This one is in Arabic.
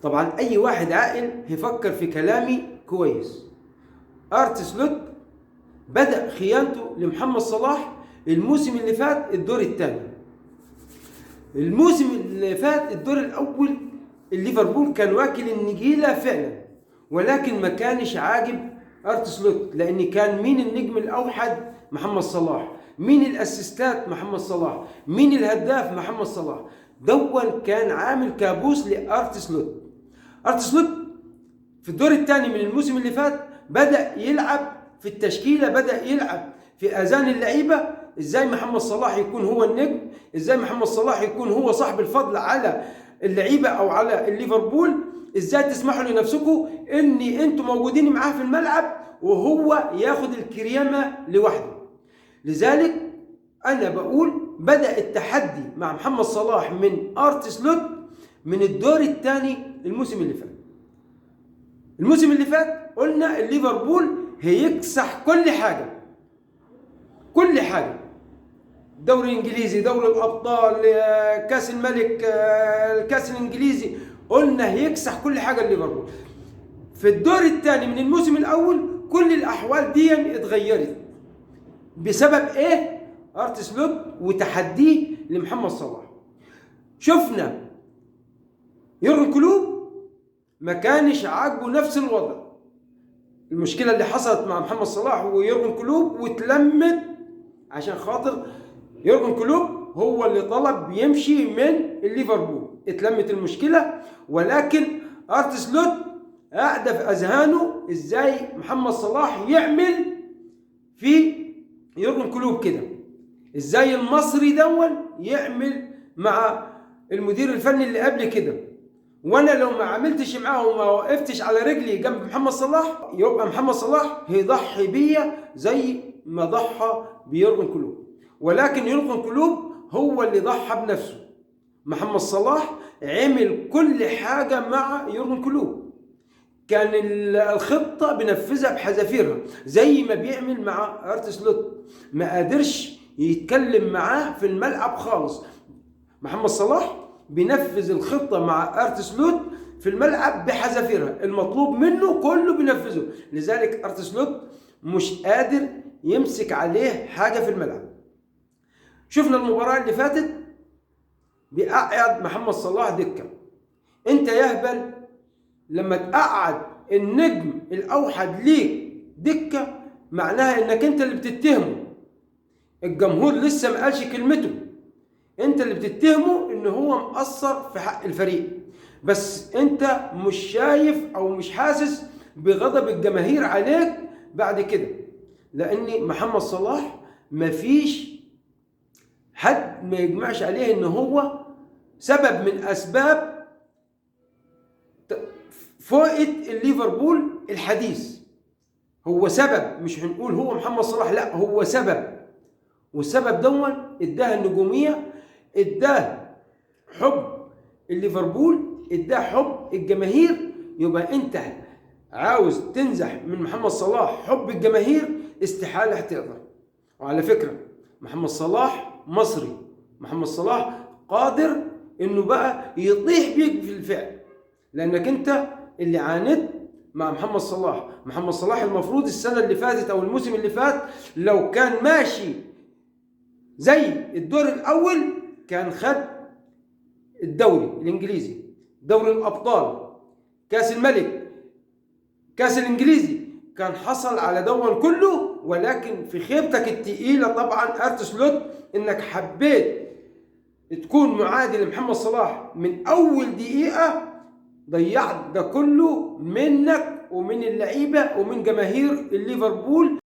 طبعا اي واحد عاقل هيفكر في كلامي كويس. ارت سلوت بدأ خيانته لمحمد صلاح الموسم اللي فات الدور الثاني. الموسم اللي فات الدور الاول الليفربول كان واكل النجيله فعلا، ولكن ما كانش عاجب ارت سلوت، لان كان مين النجم الاوحد؟ محمد صلاح. مين الاسيستات؟ محمد صلاح. مين الهداف؟ محمد صلاح. دون كان عامل كابوس لارت سلوت. ارت سلوت في الدور الثاني من الموسم اللي فات بدأ يلعب في التشكيله، بدأ يلعب في اذان اللعيبه ازاي محمد صلاح يكون هو النجم، ازاي محمد صلاح يكون هو صاحب الفضل على اللعيبه او على الليفربول، ازاي تسمحوا لنفسكم ان انتم موجودين معاه في الملعب وهو ياخد الكريمه لوحده. لذلك انا بقول بدأ التحدي مع محمد صلاح من ارت سلوت من الدور الثاني الموسم اللي فات. الموسم اللي فات قلنا الليفربول هيكسح كل حاجه، كل حاجه، الدوري الانجليزي، دوري الابطال، كاس الملك، الكاس الانجليزي، قلنا هيكسح كل حاجه الليفربول. في الدور الثاني من الموسم الاول كل الاحوال دي اتغيرت بسبب ايه؟ ارت سلوت وتحديه لمحمد صلاح. شفنا يورجن كلوب ما كانش عاجبه نفس الوضع، المشكله اللي حصلت مع محمد صلاح ويورجن كلوب واتلمت عشان خاطر يورجن كلوب هو اللي طلب يمشي من الليفربول، اتلمت المشكله. ولكن ارت سلوت قاعده في اذهانه ازاي محمد صلاح يعمل في يورجن كلوب كده، ازاي المصري دون يعمل مع المدير الفني اللي قبل كده، وانا لو ما عملتش معاه وما وقفتش على رجلي جنب محمد صلاح يبقى محمد صلاح هيضحي بيا زي ما ضحى بيورجن كلوب. ولكن يورجن كلوب هو اللي ضحى بنفسه، محمد صلاح عمل كل حاجه مع يورجن كلوب، كان الخطه بنفذها بحذافيرها زي ما بيعمل مع ارت سلوت، ما قادرش يتكلم معاه في الملعب خالص. محمد صلاح بينفذ الخطه مع ارت سلوت في الملعب بحذافيرها، المطلوب منه كله بينفذه، لذلك ارت سلوت مش قادر يمسك عليه حاجه في الملعب. شفنا المباراه اللي فاتت بيقعد محمد صلاح دكه. انت يا هبل لما تقعد النجم الاوحد ليك دكه معناها انك انت اللي بتتهمه، الجمهور لسه ما قالش كلمته، انت اللي بتتهمه ان هو مقصر في حق الفريق، بس انت مش شايف او مش حاسس بغضب الجماهير عليك بعد كده، لان محمد صلاح مفيش حد ما يجمعش عليه ان هو سبب من اسباب فوقة الليفربول الحديث، هو سبب، مش هنقول هو محمد صلاح، لا هو سبب، والسبب دون اداه النجوميه، اداه حب الليفربول، اداه حب الجماهير. يبقى انت عاوز تنزح من محمد صلاح حب الجماهير استحاله هتقدر. وعلى فكره محمد صلاح مصري، محمد صلاح قادر انه بقى يطيح بيك في الفعل، لانك انت اللي عاندت مع محمد صلاح. محمد صلاح المفروض السنه اللي فاتت او الموسم اللي فات لو كان ماشي زي الدور الاول كان خد الدوري الانجليزي، دوري الابطال، كاس الملك، كاس الانجليزي، كان حصل على دون كله. ولكن في خيبتك التقيله طبعا ارت سلوت انك حبيت تكون معادي لمحمد صلاح من اول دقيقه، ضيعت ده كله منك ومن اللعيبه ومن جماهير الليفربول.